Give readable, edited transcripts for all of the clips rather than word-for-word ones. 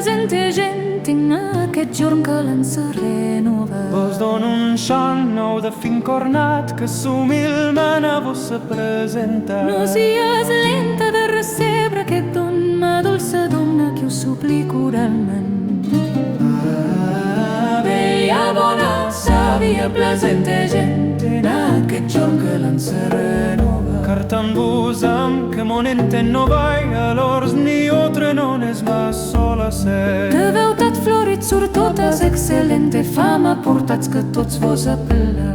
presente gent in aquest jorn que l'ença renova. Vos dono un xant nou de fin cornat que s'humilment a vos se presenta. No sies lenta de recebre aquest don, ma dolça dona que us suplico oralment. Bella, bona, sàvia, presente gent en aquest jorn que l'ença renova. Cartan-vos amb que mon enten no vai a l'ors ni otre non és ma sola set. De veutat florit sur totes excel·lente fama portats que tots vos apel·la.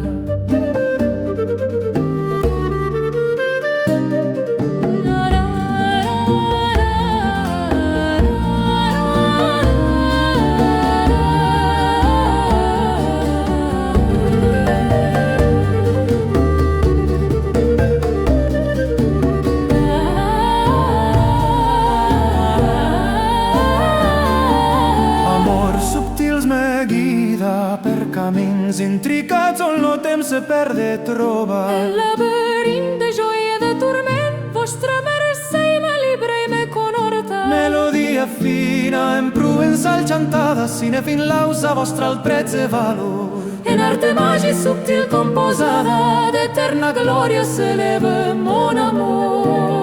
Per camins intricats on lo temps se perde troba. El laberint de joia de turment, vostra mercè me libra i me conhorta. Melodia fina, en pruença chantada, sine fin lausa vostra al prezzo e valor. En arte magi subtil composada, d'eterna gloria s'eleva mon amor.